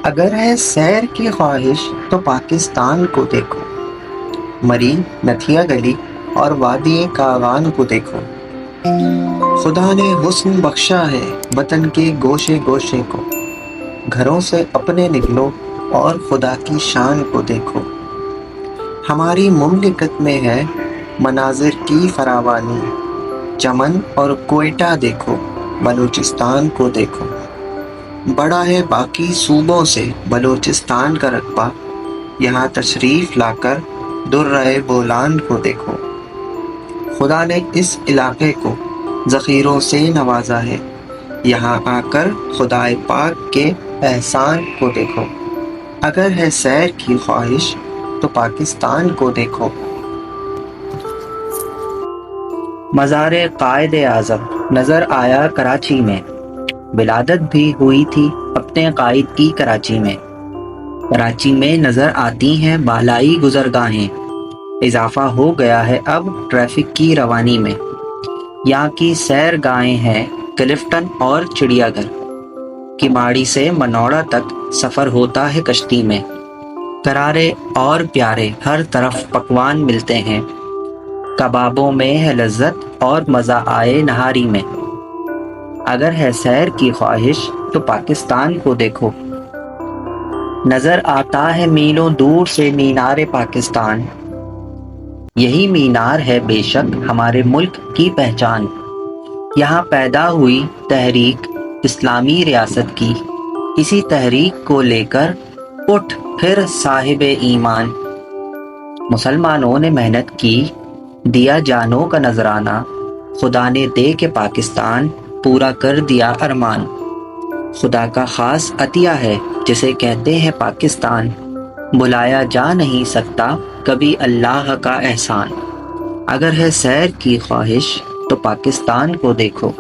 اگر ہے سیر کی خواہش تو پاکستان کو دیکھو، مری نتھیا گلی اور وادی کاغان کو دیکھو۔ خدا نے حسن بخشا ہے وطن کے گوشے گوشے کو، گھروں سے اپنے نکلو اور خدا کی شان کو دیکھو۔ ہماری مملکت میں ہے مناظر کی فراوانی، چمن اور کوئٹہ دیکھو، بلوچستان کو دیکھو۔ بڑا ہے باقی صوبوں سے بلوچستان کا رقبہ، یہاں تشریف لا کر درہ بولان کو دیکھو۔ خدا نے اس علاقے کو ذخیروں سے نوازا ہے، یہاں آ کر خدائے پاک کے احسان کو دیکھو۔ اگر ہے سیر کی خواہش تو پاکستان کو دیکھو۔ مزار قائد اعظم نظر آیا کراچی میں، ولادت بھی ہوئی تھی اپنے قائد کی کراچی میں۔ کراچی میں نظر آتی ہیں بالائی گزرگاہیں، اضافہ ہو گیا ہے اب ٹریفک کی روانی میں۔ یہاں کی سیر گاہیں ہیں کلفٹن اور چڑیا گھر، کماڑی سے منوڑا تک سفر ہوتا ہے کشتی میں۔ کرارے اور پیارے ہر طرف پکوان ملتے ہیں، کبابوں میں ہے لذت اور مزہ آئے نہاری میں۔ اگر ہے سیر کی خواہش تو پاکستان کو دیکھو۔ نظر آتا ہے میلوں دور سے مینار پاکستان، یہی مینار ہے بے شک ہمارے ملک کی پہچان۔ یہاں پیدا ہوئی تحریک اسلامی ریاست کی، اسی تحریک کو لے کر اٹھ پھر صاحب ایمان۔ مسلمانوں نے محنت کی، دیا جانوں کا نذرانہ، خدا نے دے کے پاکستان پورا کر دیا ارمان۔ خدا کا خاص عطیہ ہے جسے کہتے ہیں پاکستان، بلایا جا نہیں سکتا کبھی اللہ کا احسان۔ اگر ہے سیر کی خواہش تو پاکستان کو دیکھو۔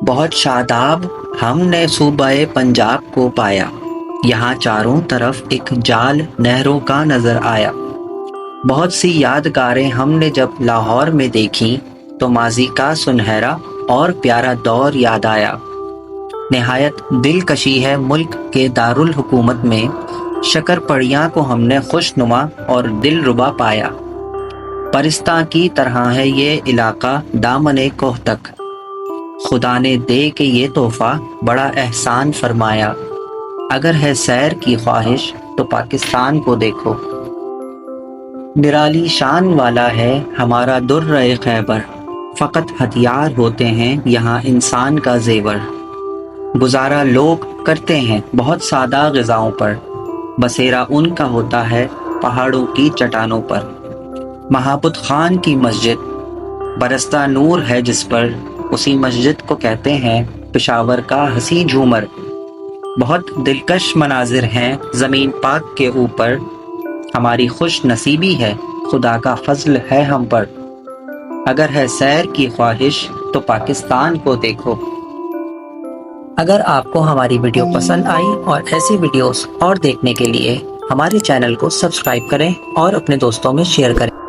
بہت شاداب ہم نے صوبہ پنجاب کو پایا، یہاں چاروں طرف ایک جال نہروں کا نظر آیا۔ بہت سی یادگاریں ہم نے جب لاہور میں دیکھیں تو ماضی کا سنہرا اور پیارا دور یاد آیا۔ نہایت دلکشی ہے ملک کے دارالحکومت میں، شکر پڑیاں کو ہم نے خوش نما اور دل ربا پایا۔ پرستاں کی طرح ہے یہ علاقہ دامن کوہ تک، خدا نے دے کے یہ تحفہ بڑا احسان فرمایا۔ اگر ہے سیر کی خواہش تو پاکستان کو دیکھو۔ نرالی شان والا ہے ہمارا درہ خیبر، فقط ہتھیار ہوتے ہیں یہاں انسان کا زیور۔ گزارا لوگ کرتے ہیں بہت سادہ غذاؤں پر، بسیرا ان کا ہوتا ہے پہاڑوں کی چٹانوں پر۔ محابت خان کی مسجد برستا نور ہے جس پر، اسی مسجد کو کہتے ہیں پشاور کا ہنسی جھومر۔ بہت دلکش مناظر ہیں زمین پاک کے اوپر، ہماری خوش نصیبی ہے خدا کا فضل ہے ہم پر۔ اگر ہے سیر کی خواہش تو پاکستان کو دیکھو۔ اگر آپ کو ہماری ویڈیو پسند آئی اور ایسی ویڈیوز اور دیکھنے کے لیے ہمارے چینل کو سبسکرائب کریں اور اپنے دوستوں میں شیئر کریں۔